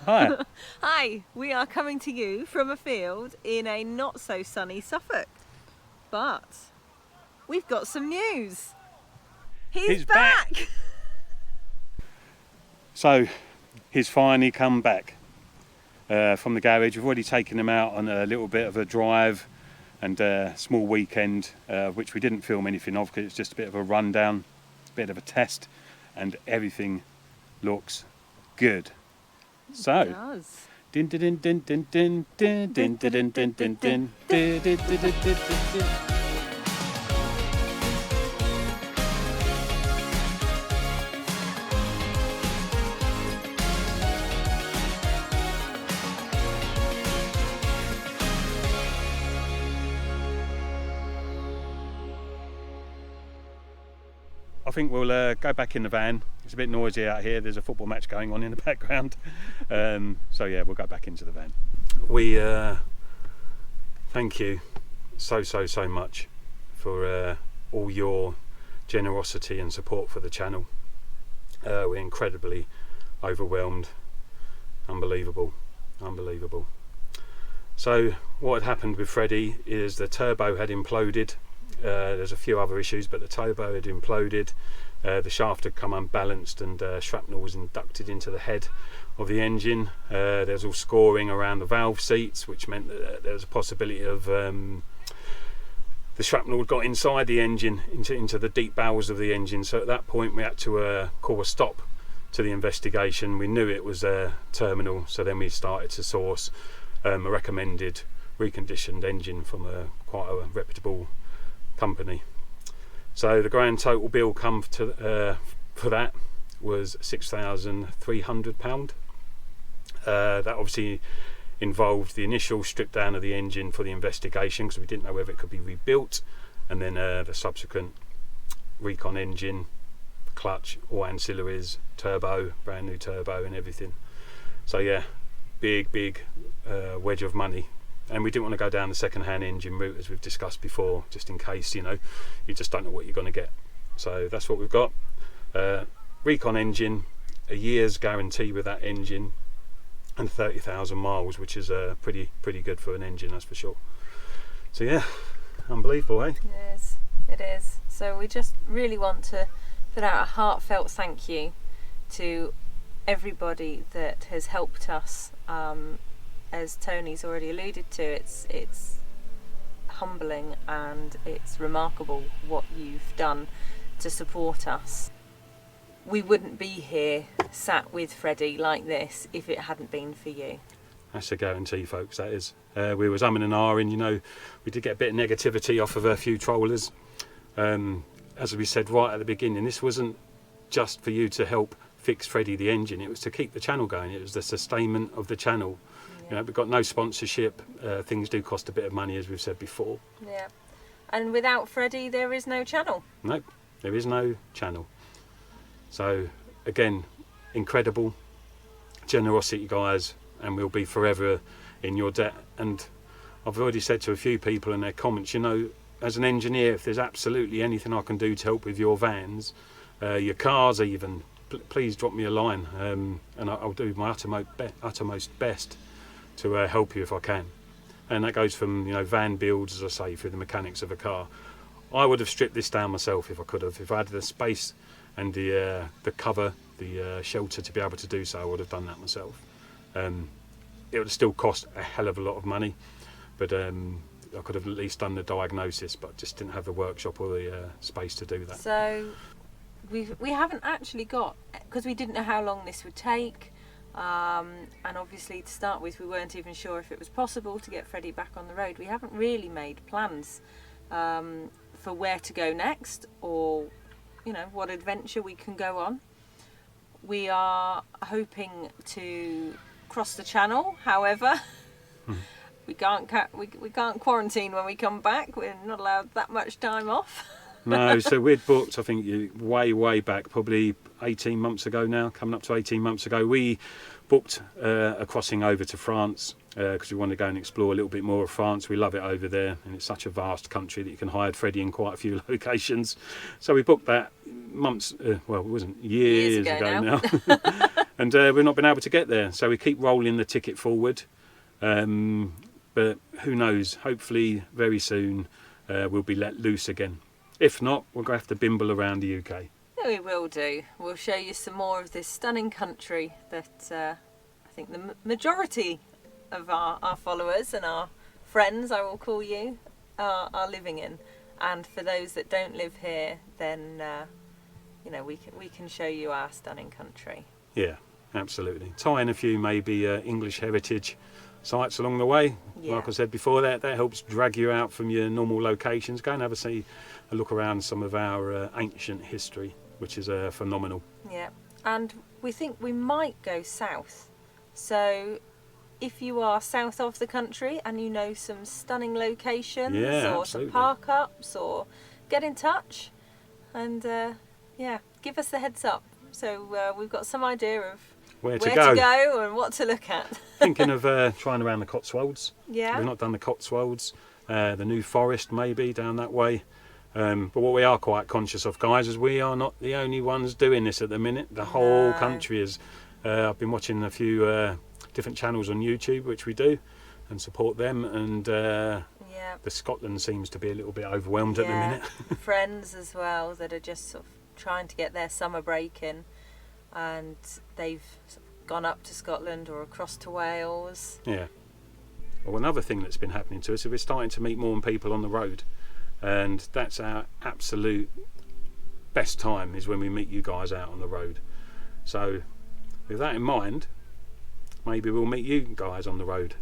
Hi. Hi, we are coming to you from a field in a not so sunny Suffolk. But we've got some news. He's Back. back! So he's finally come back from the garage. We've already taken him out on a little bit of a drive and a small weekend, which we didn't film anything of because it's just a bit of a rundown, a bit of a test, and everything looks good. So, It does. din din din din din din din din din din din din din din din din. I think we'll go back in the van. It's a bit noisy out here. There's a football match going on in the background. So yeah, we'll go back into the van. We thank you so much for all your generosity and support for the channel. We're incredibly overwhelmed. Unbelievable. So what had happened with Freddie is the turbo had imploded. There's a few other issues, but the turbo had imploded, the shaft had come unbalanced, and shrapnel was inducted into the head of the engine. There's all scoring around the valve seats, which meant that there was a possibility of the shrapnel had got inside the engine, into the deep bowels of the engine. So at that point we had to call a stop to the investigation. We knew it was terminal, so then we started to source a recommended reconditioned engine from quite a reputable company. So the grand total bill come to for that was £6,300. That obviously involved the initial strip down of the engine for the investigation, because we didn't know whether it could be rebuilt, and then the subsequent recon engine, clutch, all ancillaries, turbo, brand new turbo and everything. So yeah, big wedge of money. And we didn't want to go down the second-hand engine route, as we've discussed before, just in case, you just don't know what you're going to get. So that's what we've got. Recon engine, a year's guarantee with that engine, and 30,000 miles, which is pretty good for an engine, that's for sure. So yeah, unbelievable, eh? It is. So we just really want to put out a heartfelt thank you to everybody that has helped us. As Tony's already alluded to, it's humbling and it's remarkable what you've done to support us. We wouldn't be here sat with Freddie like this if it hadn't been for you. That's a guarantee, folks, that is. We was umming and ahhing, we did get a bit of negativity off of a few trollers. As we said right at the beginning, this wasn't just for you to help fix Freddie the engine, it was to keep the channel going. It was the sustainment of the channel. We've got no sponsorship. Things do cost a bit of money, as we've said before. Yeah. And without Freddie, there is no channel. No, there is no channel. So, again, incredible generosity, guys, and we'll be forever in your debt. And I've already said to a few people in their comments, as an engineer, if there's absolutely anything I can do to help with your vans, your cars even, please drop me a line, and I'll do my uttermost best to help you if I can. And that goes from van builds, as I say, through the mechanics of a car. I would have stripped this down myself if I could have. If I had the space and the cover, the shelter to be able to do so, I would have done that myself. It would have still cost a hell of a lot of money, but I could have at least done the diagnosis, but just didn't have the workshop or the space to do that. So we haven't actually got, because we didn't know how long this would take. And obviously, to start with, we weren't even sure if it was possible to get Freddie back on the road. We haven't really made plans for where to go next, or what adventure we can go on. We are hoping to cross the channel. However, we can't quarantine when we come back. We're not allowed that much time off. No, so we'd booked, I think, way back, probably 18 months ago now, coming up to 18 months ago. We booked a crossing over to France because we wanted to go and explore a little bit more of France. We love it over there, and it's such a vast country that you can hide Freddie in quite a few locations. So we booked that months, well, it wasn't years ago now. and we've not been able to get there. So we keep rolling the ticket forward, but who knows? Hopefully, very soon we'll be let loose again. If not, we're going to have to bimble around the UK. Yeah, we will do. We'll show you some more of this stunning country that I think the majority of our followers and our friends, I will call you, are living in. And for those that don't live here, then you know, we can show you our stunning country. Yeah, absolutely. Tie in a few maybe English heritage sites along the way. Yeah. Like I said before, that helps drag you out from your normal locations. Go and have a look around some of our ancient history, which is phenomenal. Yeah, and we think we might go south. So if you are south of the country and you know some stunning locations, Yeah, or absolutely. some park ups, or get in touch and yeah, give us the heads up. So we've got some idea of Where to to go. go and what to look at. Thinking of trying around the Cotswolds. Yeah. We've not done the Cotswolds. The New Forest maybe down that way. But what we are quite conscious of, guys, is we are not the only ones doing this at the minute. The whole No. country is. I've been watching a few different channels on YouTube, which we do, and support them. And Yeah. the Scotland seems to be a little bit overwhelmed at the Yeah. minute. Friends as well that are just sort of trying to get their summer break in, and they've sort of gone up to Scotland or across to Wales. Yeah. Well, another thing that's been happening to us is we're starting to meet more people on the road, and that's our absolute best time, is when we meet you guys out on the road. So with that in mind, maybe we'll meet you guys on the road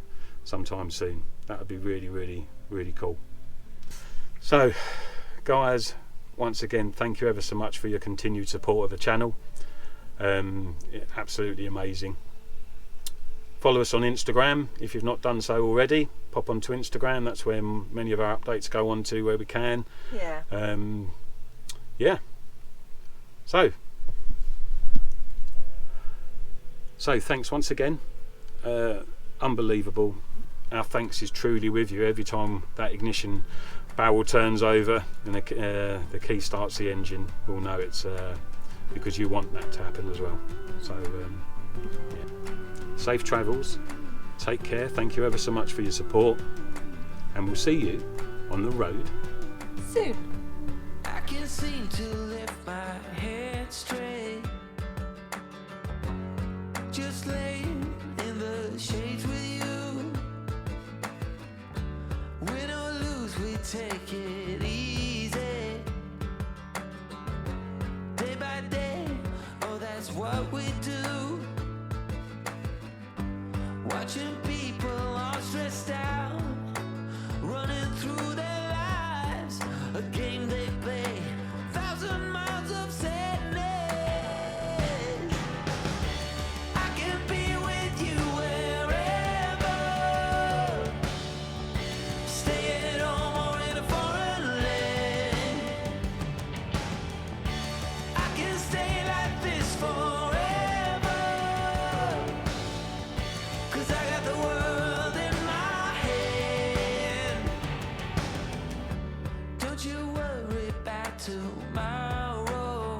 sometime soon. That would be really, really, really cool. So guys, once again, thank you ever so much for your continued support of the channel. Absolutely amazing. Follow us on Instagram if you've not done so already. Pop onto Instagram, that's where many of our updates go on to, where we can. Yeah. Yeah. So thanks once again. Unbelievable. Our thanks is truly with you every time that ignition barrel turns over and the key starts the engine. We'll know it's because you want that to happen as well. So yeah. Safe travels. Take care. Thank you ever so much for your support, and we'll see you on the road Soon. I can't seem to lift my head straight. Just laying in the shades with you. Win or lose, we take it easy. Day by day, oh, that's what we do. Watching people all stressed out, running through their lives, a game they play, 1,000 miles of sadness. I can be with you wherever, stay at home or in a foreign land. I can stay like this forever, 'cause I got the world in my hand. Don't you worry about tomorrow.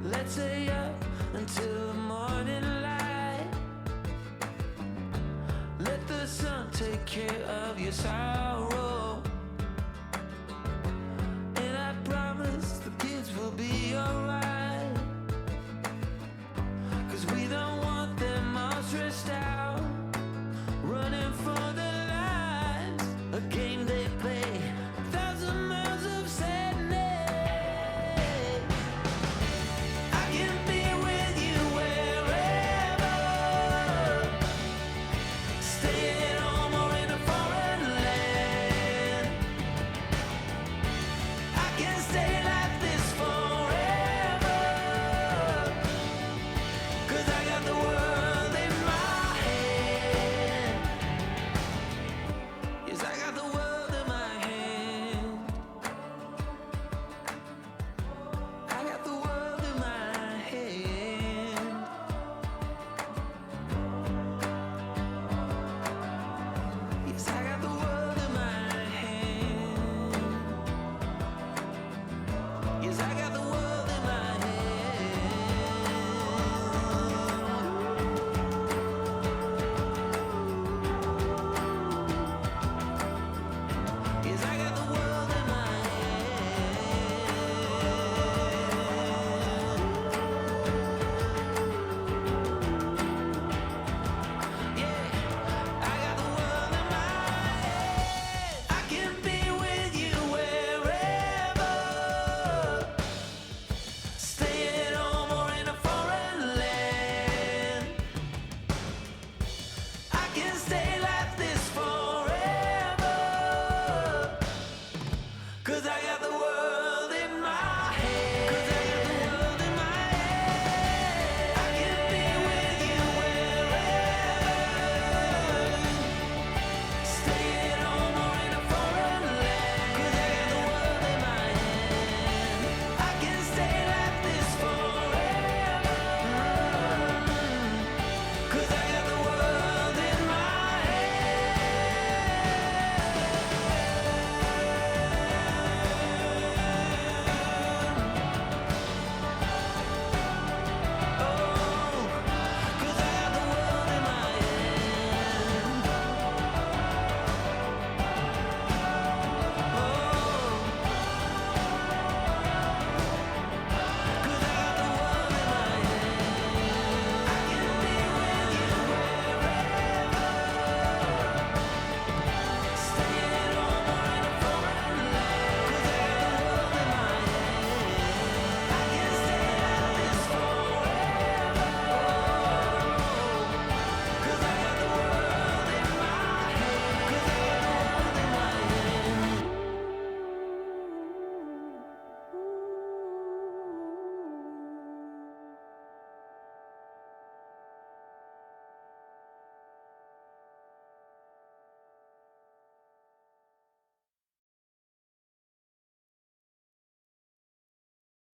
Let's stay up until the morning light. Let the sun take care of your sorrow.